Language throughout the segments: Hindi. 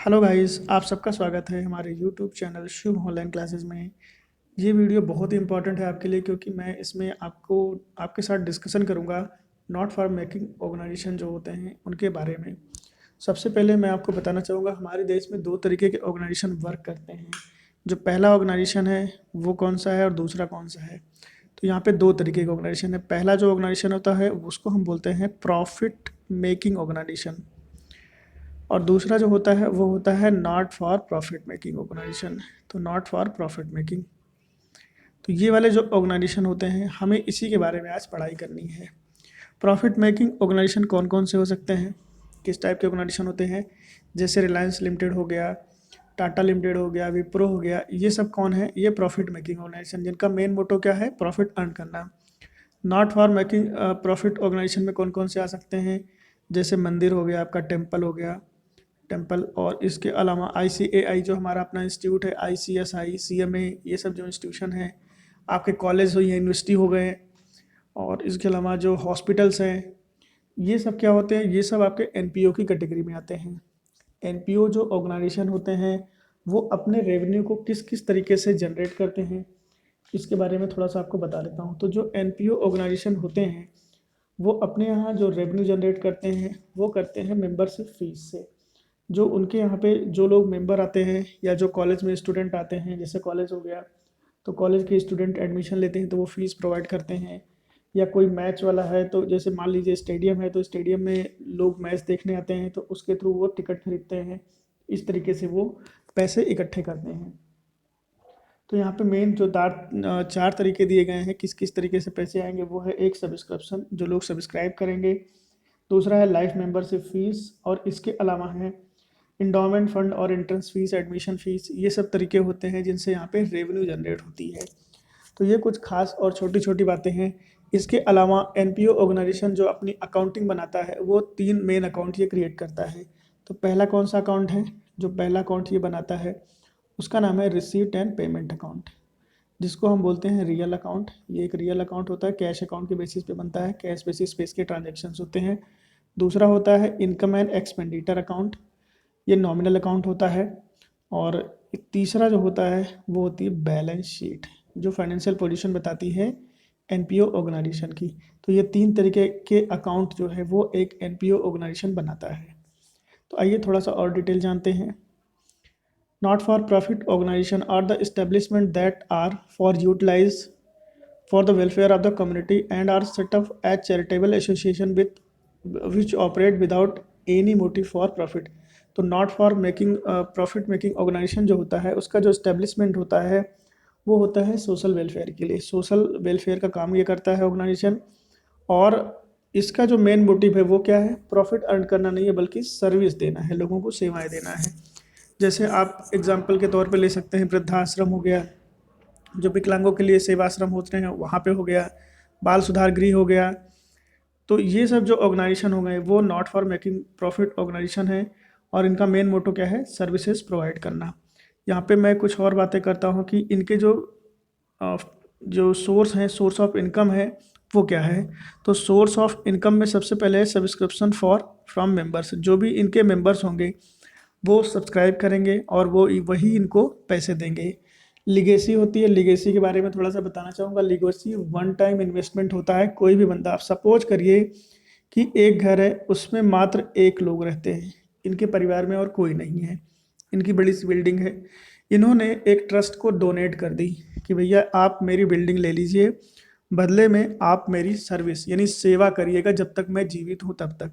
हेलो गाइस, आप सबका स्वागत है हमारे यूट्यूब चैनल शुभ ऑनलाइन क्लासेस में। ये वीडियो बहुत ही इंपॉर्टेंट है आपके लिए क्योंकि मैं इसमें आपको आपके साथ डिस्कशन करूंगा नॉट फॉर मेकिंग ऑर्गेनाइजेशन जो होते हैं उनके बारे में। सबसे पहले मैं आपको बताना चाहूँगा हमारे देश में दो तरीके के ऑर्गेनाइजेशन वर्क करते हैं। जो पहला ऑर्गेनाइजेशन है वो कौन सा है और दूसरा कौन सा है। तो यहाँ पे दो तरीके का ऑर्गेनाइजेशन है। पहला जो ऑर्गेनाइजेशन होता है उसको हम बोलते हैं प्रॉफिट मेकिंग ऑर्गेनाइजेशन, और दूसरा जो होता है वो होता है not for profit making organisation. तो नॉट फॉर प्रॉफिट मेकिंग, तो ये वाले जो ऑर्गेनाइजेशन होते हैं हमें इसी के बारे में आज पढ़ाई करनी है। प्रॉफिट मेकिंग ऑर्गेनाइजेशन कौन कौन से हो सकते हैं, किस टाइप के ऑर्गेनाइजेशन होते हैं। जैसे रिलायंस लिमिटेड हो गया, टाटा लिमिटेड हो गया, विप्रो हो गया, ये सब कौन है, ये प्रॉफिट मेकिंग ऑर्गेनाइजेशन जिनका मेन मोटो क्या है, प्रॉफिट अर्न करना। Not for making profit organisation में कौन कौन से आ सकते हैं, जैसे मंदिर हो गया, आपका टेम्पल हो गया, टेम्पल, और इसके अलावा ICAI जो हमारा अपना इंस्टीट्यूट है, ICSI, CMA, ये सब जो इंस्टीट्यूशन है, आपके कॉलेज हो या यूनिवर्सिटी हो गए, और इसके अलावा जो हॉस्पिटल्स हैं, ये सब क्या होते हैं, ये सब आपके NPO की कैटेगरी में आते हैं। NPO जो ऑर्गेनाइजेशन होते हैं वो अपने रेवेन्यू को किस किस तरीके से जनरेट करते हैं, इसके बारे में थोड़ा सा आपको बता देता हूँ। तो जो NPO ऑर्गेनाइजेशन होते हैं वो अपने यहाँ जो रेवेन्यू जनरेट करते हैं वो करते हैं मेंबरशिप फीस से। जो उनके यहाँ पे जो लोग मेंबर आते हैं या जो कॉलेज में स्टूडेंट आते हैं, जैसे कॉलेज हो गया तो कॉलेज के स्टूडेंट एडमिशन लेते हैं तो वो फीस प्रोवाइड करते हैं। या कोई मैच वाला है तो जैसे मान लीजिए स्टेडियम है तो स्टेडियम में लोग मैच देखने आते हैं तो उसके थ्रू वो टिकट खरीदते हैं। इस तरीके से वो पैसे इकट्ठे करते हैं। तो यहाँ पे मेन जो चार तरीके दिए गए हैं किस किस तरीके से पैसे आएंगे, वो है एक सब्सक्रिप्शन, जो लोग सब्सक्राइब करेंगे। दूसरा है लाइफ मेंबरशिप फीस, और इसके अलावा है इंडोमेंट फंड और एंट्रेंस फीस, एडमिशन फीस। ये सब तरीके होते हैं जिनसे यहाँ पे रेवेन्यू जनरेट होती है। तो ये कुछ खास और छोटी छोटी बातें हैं। इसके अलावा NPO ऑर्गेनाइजेशन जो अपनी अकाउंटिंग बनाता है वो तीन मेन अकाउंट ये क्रिएट करता है। तो पहला कौन सा अकाउंट है, जो पहला अकाउंट ये बनाता है उसका नाम है रिसीप्ट एंड पेमेंट अकाउंट, जिसको हम बोलते हैं रियल अकाउंट। ये एक रियल अकाउंट होता है, कैश अकाउंट के बेसिस पे बनता है, कैश बेसिस पे इसके ट्रांजेक्शन्स होते हैं। दूसरा होता है इनकम एंड एक्सपेंडिचर अकाउंट, ये नॉमिनल अकाउंट होता है। और तीसरा जो होता है वो होती है बैलेंस शीट, जो फाइनेंशियल पोजीशन बताती है NPO ऑर्गेनाइजेशन की। तो ये तीन तरीके के अकाउंट जो है वो एक NPO ऑर्गेनाइजेशन बनाता है। तो आइए थोड़ा सा और डिटेल जानते हैं। Not for profit organisation are the establishment that are for utilise for the welfare of the community and are set up as charitable association with which operate without any motive for profit। तो not for making profit making organisation जो होता है उसका जो इस्टेब्लिशमेंट होता है वो होता है सोशल वेलफेयर के लिए। सोशल वेलफेयर का काम ये करता है ऑर्गेनाइजेशन, और इसका जो मेन मोटिव है वो क्या है, प्रॉफिट अर्न करना नहीं है बल्कि सर्विस देना है, लोगों को सेवाएं देना है। जैसे आप एग्जाम्पल के तौर पे ले सकते हैं वृद्धाश्रम हो गया, जो विकलांगों के लिए सेवाश्रम होते हैं वहाँ पे हो गया, बाल सुधार गृह हो गया। तो ये सब जो ऑर्गेनाइजेशन हो गए वो not for making profit organisation है, और इनका मेन मोटो क्या है, सर्विसेज प्रोवाइड करना। यहाँ पे मैं कुछ और बातें करता हूँ कि इनके अ, जो सोर्स हैं, सोर्स ऑफ इनकम है वो क्या है। तो सोर्स ऑफ इनकम में सबसे पहले है सब्सक्रिप्शन फॉर फ्रॉम मेंबर्स, जो भी इनके मेंबर्स होंगे वो सब्सक्राइब करेंगे और वो वही इनको पैसे देंगे। लिगेसी होती है, लिगेसी के बारे में थोड़ा सा बताना चाहूँगा। लिगेसी वन टाइम इन्वेस्टमेंट होता है। कोई भी बंदा, आप सपोज करिए कि एक घर है उसमें मात्र एक लोग रहते हैं, इनके परिवार में और कोई नहीं है, इनकी बड़ी सी बिल्डिंग है, इन्होंने एक ट्रस्ट को डोनेट कर दी कि भैया आप मेरी बिल्डिंग ले लीजिए, बदले में आप मेरी सर्विस यानी सेवा करिएगा जब तक मैं जीवित हूँ तब तक।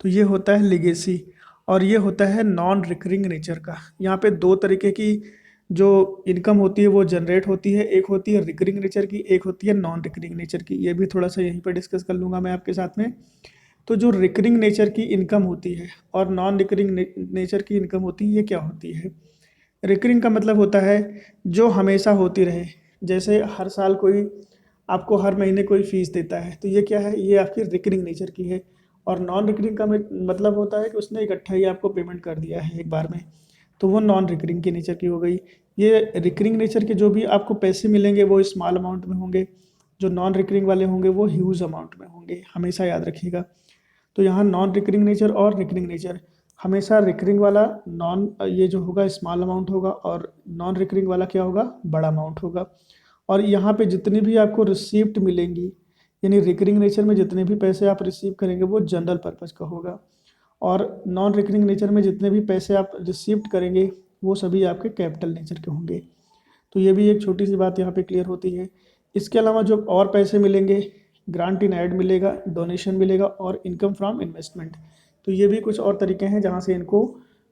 तो ये होता है लिगेसी, और ये होता है नॉन रिकरिंग नेचर का। यहाँ पे दो तरीके की जो इनकम होती है वो जनरेट होती है, एक होती है रिकरिंग नेचर की, एक होती है नॉन रिकरिंग नेचर की। ये भी थोड़ा सा यहीं पर डिस्कस कर लूँगा मैं आपके साथ में। तो जो रिकरिंग नेचर की इनकम होती है और नॉन रिकरिंग नेचर की इनकम होती है, ये क्या होती है। रिकरिंग का मतलब होता है जो हमेशा होती रहे, जैसे हर साल कोई आपको हर महीने कोई फीस देता है, तो ये क्या है, ये आपकी रिकरिंग नेचर की है। और नॉन रिकरिंग का मतलब होता है कि उसने इकट्ठा ही आपको पेमेंट कर दिया है एक बार में, तो वो नॉन रिकरिंग की नेचर की हो गई। ये रिकरिंग नेचर के जो भी आपको पैसे मिलेंगे वो स्मॉल अमाउंट में होंगे, जो नॉन रिकरिंग वाले होंगे वो ह्यूज अमाउंट में होंगे, हमेशा याद रखिएगा। तो यहाँ नॉन रिकरिंग नेचर और रिकरिंग नेचर हमेशा रिकरिंग वाला ये जो होगा स्मॉल अमाउंट होगा और नॉन रिकरिंग वाला क्या होगा, बड़ा अमाउंट होगा। और यहाँ पे जितनी भी आपको रिसीप्ट मिलेंगी, यानी रिकरिंग नेचर में जितने भी पैसे आप रिसीव करेंगे वो जनरल पर्पज़ का होगा, और नॉन रिकरिंग नेचर में जितने भी पैसे आप रिसीव्ड करेंगे वो सभी आपके कैपिटल नेचर के होंगे। तो ये भी एक छोटी सी बात यहाँ पे क्लियर होती है। इसके अलावा जो और पैसे मिलेंगे, ग्रांट इन एड मिलेगा, डोनेशन मिलेगा और इनकम फ्रॉम इन्वेस्टमेंट। तो ये भी कुछ और तरीके हैं जहाँ से इनको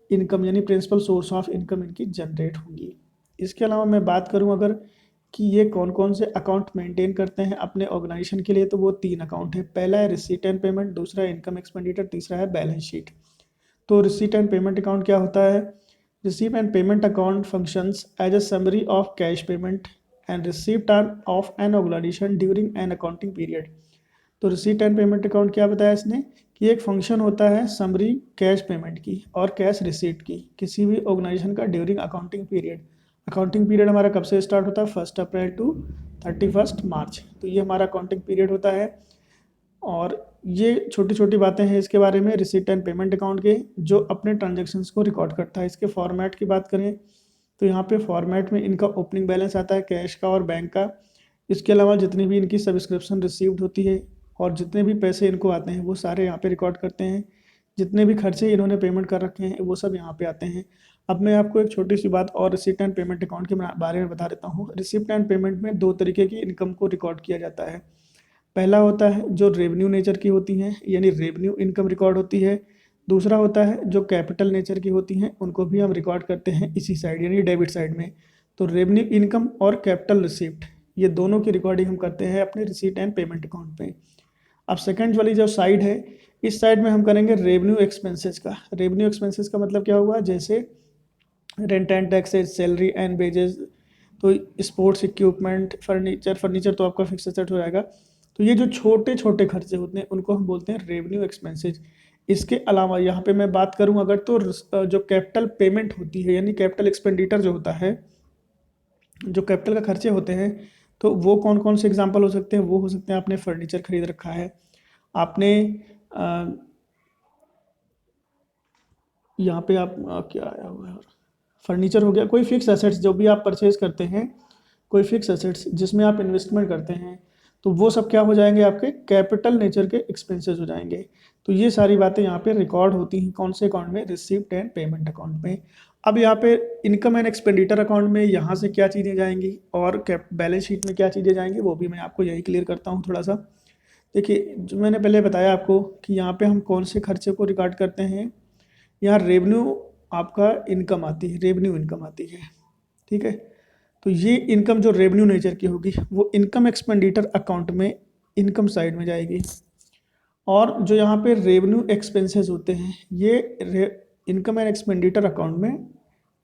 इनकम यानी प्रिंसिपल सोर्स ऑफ इनकम इनकी जनरेट होंगी। इसके अलावा मैं बात करूँ अगर कि ये कौन कौन से अकाउंट मेंटेन करते हैं अपने ऑर्गेनाइजेशन के लिए, तो वो 3 अकाउंट है। पहला है रिसीट एंड पेमेंट, दूसरा इनकम एक्सपेंडिचर, तीसरा है बैलेंस शीट। तो रिसीट एंड पेमेंट अकाउंट क्या होता है? Receipt and payment account functions as a summary of cash payment and receipt of an organisation during an accounting period. तो रिसीट एंड पेमेंट अकाउंट क्या बताया इसने कि एक फंक्शन होता है समरी कैश पेमेंट की और कैश रिसीट की किसी भी ऑर्गेनाइजेशन का during accounting period. Accounting period हमारा कब से स्टार्ट होता है? 1 अप्रैल टू 31 मार्च। तो ये हमारा अकाउंटिंग पीरियड होता है। और ये छोटी छोटी बातें हैं इसके बारे में रिसीट एंड पेमेंट अकाउंट के, जो अपने ट्रांजैक्शंस को रिकॉर्ड करता है। इसके फॉर्मेट की बात करें तो यहाँ पे फॉर्मेट में इनका ओपनिंग बैलेंस आता है कैश का और बैंक का। इसके अलावा जितनी भी इनकी सब्सक्रिप्शन रिसीव्ड होती है और जितने भी पैसे इनको आते हैं वो सारे यहाँ पे रिकॉर्ड करते हैं। जितने भी खर्चे इन्होंने पेमेंट कर रखे हैं वो सब यहाँ पे आते हैं। अब मैं आपको एक छोटी सी बात और रिसिप्ट एंड पेमेंट अकाउंट के बारे में बता देता हूँ। रिसिप्ट एंड पेमेंट में 2 तरीके की इनकम को रिकॉर्ड किया जाता है। पहला होता है जो रेवेन्यू नेचर की होती हैं, यानी रेवेन्यू इनकम रिकॉर्ड होती है। दूसरा होता है जो कैपिटल नेचर की होती हैं, उनको भी हम रिकॉर्ड करते हैं इसी साइड यानी डेबिट साइड में। तो रेवेन्यू इनकम और कैपिटल रिसिप्ट ये दोनों की रिकॉर्डिंग हम करते हैं अपने रिसीट एंड पेमेंट अकाउंट पे। अब सेकंड वाली जो साइड है, इस साइड में हम करेंगे रेवेन्यू एक्सपेंसेस का। रेवेन्यू एक्सपेंसेस का मतलब क्या हुआ? जैसे rent and taxes, salary and wages, तो स्पोर्ट्स इक्विपमेंट, फर्नीचर तो आपका फिक्स एसेट हो जाएगा। तो ये जो छोटे छोटे खर्चे होते हैं उनको हम बोलते हैं रेवेन्यू एक्सपेंसेज। इसके अलावा यहाँ पे मैं बात करूँ अगर तो जो कैपिटल पेमेंट होती है यानी कैपिटल एक्सपेंडिचर जो होता है, जो कैपिटल का खर्चे होते हैं, तो वो कौन कौन से एग्जांपल हो सकते हैं? वो हो सकते हैं आपने फर्नीचर खरीद रखा है, आपने यहाँ पे आप क्या आया हुआ है, फर्नीचर हो गया, कोई फिक्स एसेट्स जो भी आप परचेज करते हैं, कोई फिक्स एसेट्स जिसमें आप इन्वेस्टमेंट करते हैं, तो वो सब क्या हो जाएंगे? आपके कैपिटल नेचर के एक्सपेंसेस हो जाएंगे। तो ये सारी बातें यहाँ पे रिकॉर्ड होती हैं कौन से अकाउंट में? रिसीप्ट एंड पेमेंट अकाउंट में। अब यहाँ पे इनकम एंड एक्सपेंडिचर अकाउंट में यहाँ से क्या चीज़ें जाएंगी और बैलेंस शीट में क्या चीज़ें जाएंगी, वो भी मैं आपको यही क्लियर करता हूँ थोड़ा सा। देखिए, जो मैंने पहले बताया आपको कि यहाँ पे हम कौन से खर्चे को रिकॉर्ड करते हैं। यहाँ रेवेन्यू आपका इनकम आती है, रेवेन्यू इनकम आती है, ठीक है। तो ये इनकम जो रेवेन्यू नेचर की होगी वो इनकम एक्सपेंडिचर अकाउंट में इनकम साइड में जाएगी। और जो यहाँ पे रेवेन्यू एक्सपेंसेस होते हैं ये इनकम एंड एक्सपेंडिचर अकाउंट में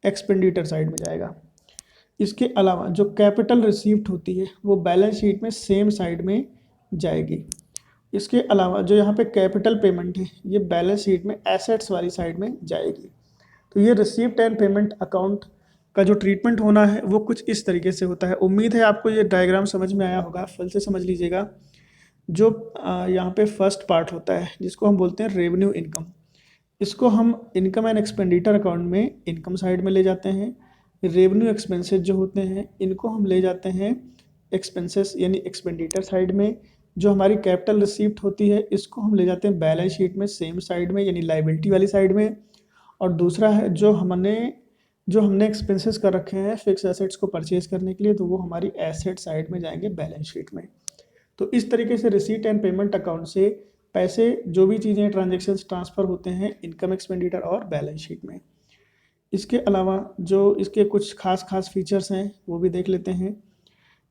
एक्सपेंडिचर साइड में जाएगा। इसके अलावा जो कैपिटल रिसीव्ड होती है वो बैलेंस शीट में सेम साइड में जाएगी। इसके अलावा जो यहाँ पे कैपिटल पेमेंट है ये बैलेंस शीट में एसेट्स वाली साइड में जाएगी। तो ये रिसीप्ट एंड पेमेंट अकाउंट का जो ट्रीटमेंट होना है वो कुछ इस तरीके से होता है। उम्मीद है आपको ये डायग्राम समझ में आया होगा, फल से समझ लीजिएगा। जो यहाँ पे फर्स्ट पार्ट होता है जिसको हम बोलते हैं रेवेन्यू इनकम, इसको हम इनकम एंड एक्सपेंडिचर अकाउंट में इनकम साइड में ले जाते हैं। रेवेन्यू एक्सपेंसेस जो होते हैं इनको हम ले जाते हैं एक्सपेंसेस यानी एक्सपेंडिचर साइड में। जो हमारी कैपिटल रिसीप्ट होती है इसको हम ले जाते हैं बैलेंस शीट में सेम साइड में यानी लाइबिलिटी वाली साइड में। और दूसरा है जो हमने एक्सपेंसेस कर रखे हैं फिक्स एसेट्स को परचेज करने के लिए, तो वो हमारी एसेट साइड में जाएंगे बैलेंस शीट में। तो इस तरीके से रिसीट एंड पेमेंट अकाउंट से पैसे जो भी चीज़ें ट्रांजेक्शन्स ट्रांसफ़र होते हैं इनकम एक्सपेंडिचर और बैलेंस शीट में। इसके अलावा जो इसके कुछ खास फीचर्स हैं वो भी देख लेते हैं।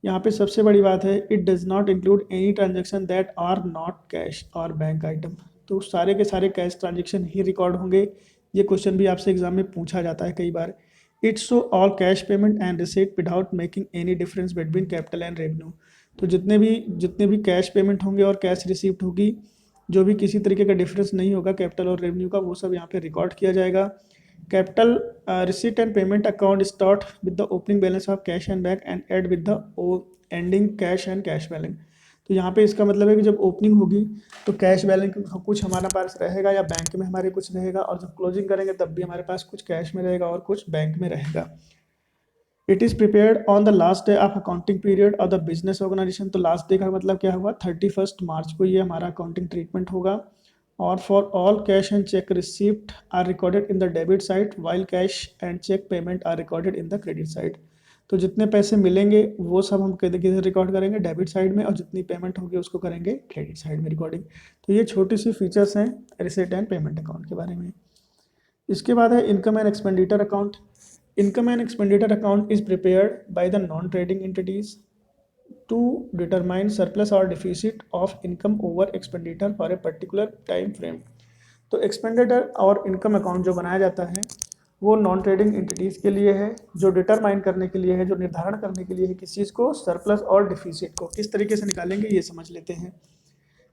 यहाँ पे सबसे बड़ी बात है, it does not include any transaction that are not cash और बैंक आइटम। तो सारे के सारे कैश ट्रांजेक्शन ही रिकॉर्ड होंगे। ये क्वेश्चन भी आपसे एग्जाम में पूछा जाता है कई बार। It's show all cash payment and receipt without making any difference between capital and revenue. तो जितने भी कैश पेमेंट होंगे और कैश रिसीप्ट होगी, जो भी किसी तरीके का डिफरेंस नहीं होगा कैपिटल और रेवेन्यू का, वो सब यहाँ पे रिकॉर्ड किया जाएगा। Capital receipt and payment account start with the opening balance of cash and bank and end with the ending cash and cash balance. तो यहाँ पे इसका मतलब है कि जब ओपनिंग होगी तो कैश बैलेंस कुछ हमारे पास रहेगा या बैंक में हमारे कुछ रहेगा, और जब क्लोजिंग करेंगे तब भी हमारे पास कुछ कैश में रहेगा और कुछ बैंक में रहेगा। It is prepared on the last day of accounting period of the business organisation. तो लास्ट डे का मतलब क्या हुआ, 31 मार्च को ये हमारा अकाउंटिंग ट्रीटमेंट होगा। और for all cash and cheque receipt are recorded in the debit side while cash and cheque payment are recorded in the credit side. तो जितने पैसे मिलेंगे वो सब हम किधर रिकॉर्ड करेंगे, डेबिट साइड में, और जितनी पेमेंट होगी उसको करेंगे क्रेडिट साइड में रिकॉर्डिंग। तो ये छोटी सी फीचर्स हैं रिसीट एंड पेमेंट अकाउंट के बारे में। इसके बाद है income and expenditure account. Income and expenditure account is prepared by the non-trading entities to determine surplus or deficit of income over expenditure for a particular time frame। तो एक्सपेंडिचर और इनकम अकाउंट जो बनाया जाता है वो नॉन ट्रेडिंग एंटिटीज़ के लिए है, जो डिटरमाइन करने के लिए है, जो निर्धारण करने के लिए है किस चीज़ को, सरप्लस और डिफिसिट को किस तरीके से निकालेंगे ये समझ लेते हैं।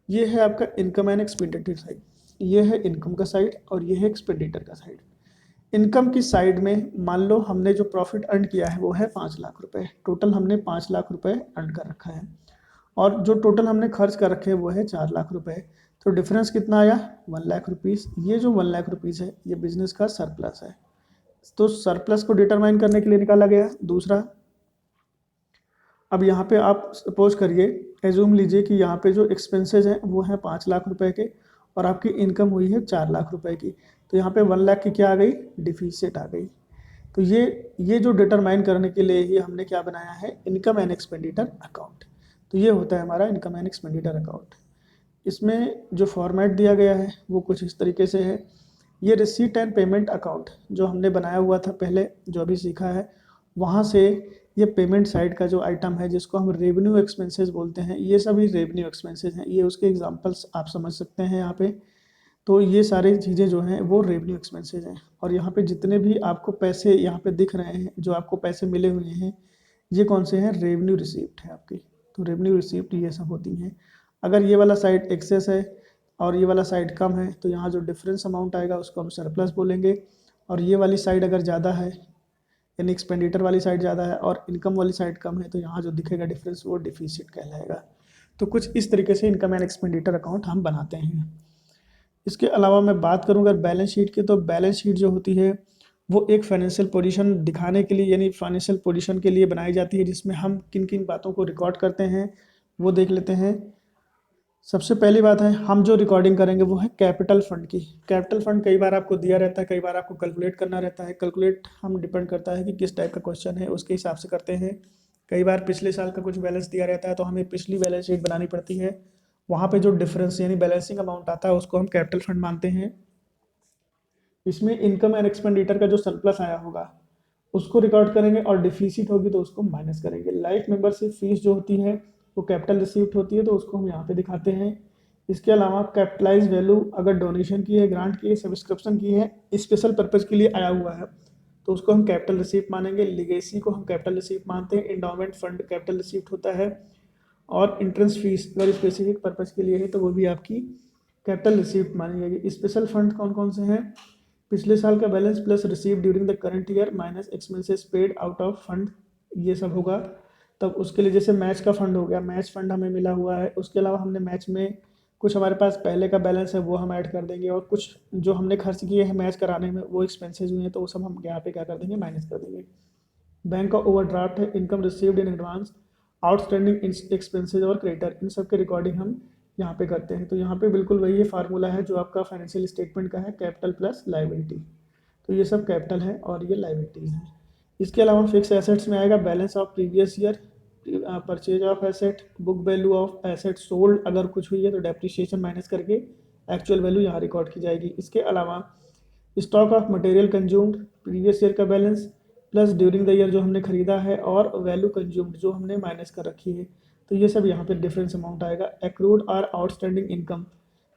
ये है आपका इनकम एंड एक्सपेंडिचर साइड, ये है इनकम का साइड और ये है एक्सपेंडिचर का साइड। इनकम की साइड में मान लो हमने जो प्रॉफिट अर्न किया है वो है 5 लाख रुपए, टोटल हमने 5 लाख रुपए अर्न कर रखा है, और जो टोटल हमने खर्च कर रखे हैं वो है 4 लाख रुपए। तो डिफरेंस कितना आया, 1 लाख रुपीज़। ये जो 1 लाख रुपीज़ है ये बिजनेस का सरप्लस है। तो सरप्लस को डिटरमाइन करने के लिए निकाला गया दूसरा। अब यहाँ पे आप सपोज करिए, एज्यूम लीजिए कि यहाँ पे जो एक्सपेंसेस हैं वो हैं 5 लाख रुपए के और आपकी इनकम हुई है 4 लाख रुपए की। तो यहाँ पे 1 लाख की क्या आ गई, डिफिसिट आ गई। तो ये जो डिटरमाइन करने के लिए ही हमने क्या बनाया है, इनकम एंड एक्सपेंडिचर अकाउंट। तो ये होता है हमारा इनकम एंड एक्सपेंडिचर अकाउंट। इसमें जो फॉर्मेट दिया गया है वो कुछ इस तरीके से है। ये रिसीट एंड पेमेंट अकाउंट जो हमने बनाया हुआ था पहले, जो अभी सीखा है, वहाँ से ये पेमेंट साइड का जो आइटम है जिसको हम रेवेन्यू एक्सपेंसेस बोलते हैं, ये सभी रेवेन्यू एक्सपेंसेस हैं। ये उसके एग्जांपल्स आप समझ सकते हैं यहाँ पे। तो ये सारी चीज़ें जो हैं वो रेवेन्यू एक्सपेंसेस हैं। और यहाँ पे जितने भी आपको पैसे यहाँ पे दिख रहे हैं, जो आपको पैसे मिले हुए हैं, ये कौन से हैं, रेवेन्यू रिसीप्ट है आपकी। तो रेवेन्यू रिसीप्ट ये सब होती हैं। अगर ये वाला साइड एक्सेस है और ये वाला साइड कम है तो यहाँ जो डिफरेंस अमाउंट आएगा उसको हम सरप्लस बोलेंगे। और ये वाली साइड अगर ज़्यादा है, यानी एक्सपेंडिचर वाली साइड ज़्यादा है और इनकम वाली साइड कम है, तो यहाँ जो दिखेगा डिफरेंस वो डिफिसिट कहलाएगा। तो कुछ इस तरीके से इनकम एंड एक्सपेंडिचर अकाउंट हम बनाते हैं। इसके अलावा मैं बात करूँ अगर बैलेंस शीट की, तो बैलेंस शीट जो होती है वो एक फाइनेंशियल पोजीशन दिखाने के लिए, यानी फाइनेंशियल पोजीशन के लिए बनाई जाती है, जिसमें हम किन किन बातों को रिकॉर्ड करते हैं वो देख लेते हैं। सबसे पहली बात है, हम जो रिकॉर्डिंग करेंगे वो है कैपिटल फंड की। कैपिटल फंड कई बार आपको दिया रहता है, कई बार आपको कैलकुलेट करना रहता है। कैलकुलेट हम डिपेंड करता है कि किस टाइप का क्वेश्चन है उसके हिसाब से करते हैं। कई बार पिछले साल का कुछ बैलेंस दिया रहता है तो हमें पिछली बैलेंस शीट बनानी पड़ती है, वहाँ पे जो डिफरेंस यानी बैलेंसिंग अमाउंट आता है उसको हम कैपिटल फंड मानते हैं। इसमें इनकम एंड एक्सपेंडिचर का जो सरप्लस आया होगा उसको रिकॉर्ड करेंगे और डिफिसिट होगी तो उसको माइनस करेंगे। लाइफ मेंबरशिप फीस जो होती है वो कैपिटल रिसीप्ट होती है, तो उसको हम यहाँ पे दिखाते हैं। इसके अलावा कैपिटलाइज वैल्यू अगर डोनेशन की है, ग्रांट की है, सब्सक्रिप्शन की है, स्पेशल पर्पज़ के लिए आया हुआ है तो उसको हम कैपिटल रिसीप्ट मानेंगे। लिगेसी को हम कैपिटल रिसीप्ट मानते हैं। इंडोमेंट फंड कैपिटल रिसीप्ट होता है। और इंट्रेंस फीस अगर स्पेसिफिक पर्पज़ के लिए है तो वो भी आपकी कैपिटल रिसीप्ट मानी जाएगी। स्पेशल फंड कौन कौन से हैं, पिछले साल का balance plus receive during the current year minus expenses paid out of fund, ये सब होगा। तब उसके लिए जैसे मैच का फंड हो गया, मैच फंड हमें मिला हुआ है, उसके अलावा हमने मैच में कुछ हमारे पास पहले का बैलेंस है वो हम ऐड कर देंगे, और कुछ जो हमने खर्च किए हैं मैच कराने में वो एक्सपेंसेस हुए हैं तो वो सब हम यहाँ पे क्या कर देंगे, माइनस कर देंगे। बैंक का ओवरड्राफ्ट है, income received in advance, outstanding expenses और क्रेडिटर, इन सब के रिकॉर्डिंग हम यहाँ पे करते हैं। तो यहाँ पे बिल्कुल वही फार्मूला है जो आपका फाइनेंशियल स्टेटमेंट का है, कैपिटल प्लस लायबिलिटी। तो ये सब कैपिटल है और ये लायबिलिटीज़ हैं। इसके अलावा फिक्स एसेट्स में आएगा balance of previous year, purchase of asset, book value of asset sold अगर कुछ हुई है तो डेप्रिसिएशन माइनस करके एक्चुअल वैल्यू यहाँ रिकॉर्ड की जाएगी। इसके अलावा stock of material consumed, previous year का balance plus during the year जो हमने खरीदा है, और वैल्यू कंज्यूम्ड जो हमने माइनस कर रखी है, तो ये सब यहाँ पे डिफरेंस अमाउंट आएगा। एक्रूड और आउटस्टैंडिंग इनकम,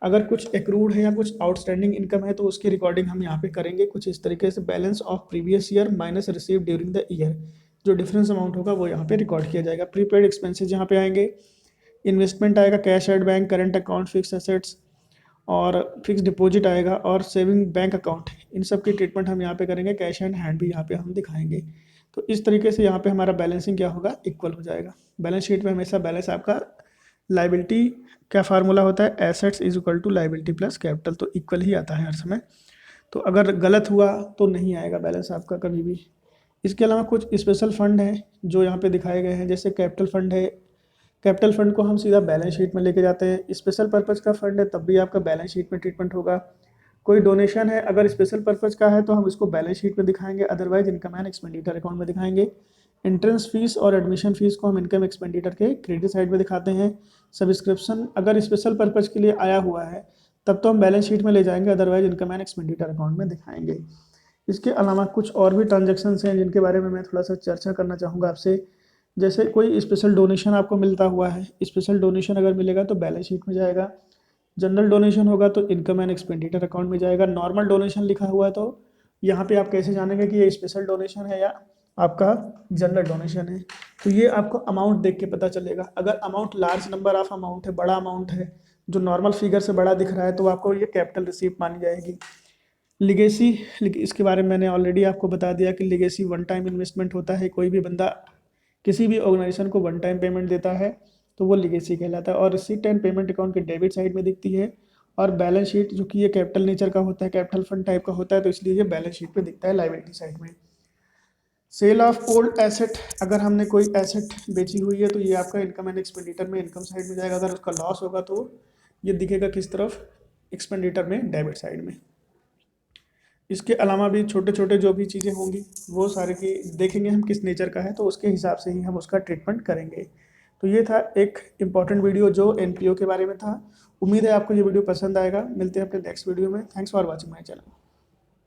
अगर कुछ एक्रूड है या कुछ आउटस्टैंडिंग इनकम है तो उसकी रिकॉर्डिंग हम यहाँ पे करेंगे कुछ इस तरीके से, balance of previous year minus receive during the year, जो डिफरेंस अमाउंट होगा वो यहाँ पे रिकॉर्ड किया जाएगा। प्रीपेड एक्सपेंसेस यहाँ पे आएंगे, इन्वेस्टमेंट आएगा, cash at bank, current account, fix assets और फिक्स डिपॉजिट आएगा, और सेविंग बैंक अकाउंट, इन सब की ट्रीटमेंट हम यहाँ पे करेंगे। कैश एंड हैंड भी यहाँ पे हम दिखाएंगे। तो इस तरीके से यहाँ पे हमारा बैलेंसिंग क्या होगा, इक्वल हो जाएगा। बैलेंस शीट में हमेशा बैलेंस आपका लाइबिलिटी क्या फार्मूला होता है, assets is equal to liability plus capital, तो इक्वल ही आता है हर समय। तो अगर गलत हुआ तो नहीं आएगा बैलेंस आपका कभी भी। इसके अलावा कुछ स्पेशल फंड हैं जो यहाँ पे दिखाए गए हैं, जैसे कैपिटल फंड है। कैपिटल फंड को हम सीधा बैलेंस शीट में लेके जाते हैं। स्पेशल पर्पज़ का फंड है तब भी आपका बैलेंस शीट में ट्रीटमेंट होगा। कोई डोनेशन है, अगर स्पेशल पर्पज़ का है तो हम इसको बैलेंस शीट में दिखाएंगे, otherwise income and expenditure account में दिखाएंगे। एंट्रेंस फीस और एडमिशन फीस को हम इनकम एक्सपेंडिचर के क्रेडिट साइड में दिखाते हैं। सब्सक्रिप्शन अगर स्पेशल पर्पज़ के लिए आया हुआ है तब तो हम बैलेंस शीट में ले जाएंगे, otherwise income and expenditure account में दिखाएंगे। इसके अलावा कुछ और भी ट्रांजेक्शन्स हैं जिनके बारे में मैं थोड़ा सा चर्चा करना चाहूँगा आपसे। जैसे कोई स्पेशल डोनेशन आपको मिलता हुआ है, स्पेशल डोनेशन अगर मिलेगा तो बैलेंस शीट में जाएगा। जनरल डोनेशन होगा तो इनकम एंड एक्सपेंडिचर अकाउंट में जाएगा। नॉर्मल डोनेशन लिखा हुआ है तो यहाँ पे आप कैसे जानेंगे कि ये स्पेशल डोनेशन है या आपका जनरल डोनेशन है, तो ये आपको अमाउंट देख के पता चलेगा। अगर amount large number of amount है, बड़ा अमाउंट है, जो नॉर्मल फिगर से बड़ा दिख रहा है, तो आपको ये कैपिटल रिसीप्ट मानी जाएगी। लिगेसी, इसके बारे में मैंने ऑलरेडी आपको बता दिया कि लिगेसी वन टाइम इन्वेस्टमेंट होता है। कोई भी बंदा किसी भी ऑर्गेनाइजेशन को वन टाइम पेमेंट देता है तो वो लिगेसी कहलाता है, और रिसीट एंड पेमेंट अकाउंट के डेबिट साइड में दिखती है। और बैलेंस शीट जो कि ये कैपिटल नेचर का होता है, कैपिटल फंड टाइप का होता है, तो इसलिए ये बैलेंस शीट पे दिखता है लायबिलिटी साइड में। सेल ऑफ ओल्ड एसेट, अगर हमने कोई एसेट बेची हुई है तो ये आपका इनकम एंड एक्सपेंडिचर में इनकम साइड में जाएगा। अगर उसका लॉस होगा तो ये दिखेगा किस तरफ, एक्सपेंडिचर में, डेबिट साइड में। इसके अलावा भी छोटे छोटे जो भी चीज़ें होंगी वो सारे की देखेंगे हम किस नेचर का है, तो उसके हिसाब से ही हम उसका ट्रीटमेंट करेंगे। तो ये था एक इम्पॉर्टेंट वीडियो जो एनपीओ के बारे में था। उम्मीद है आपको ये वीडियो पसंद आएगा। मिलते हैं अपने नेक्स्ट वीडियो में। Thanks for watching my channel.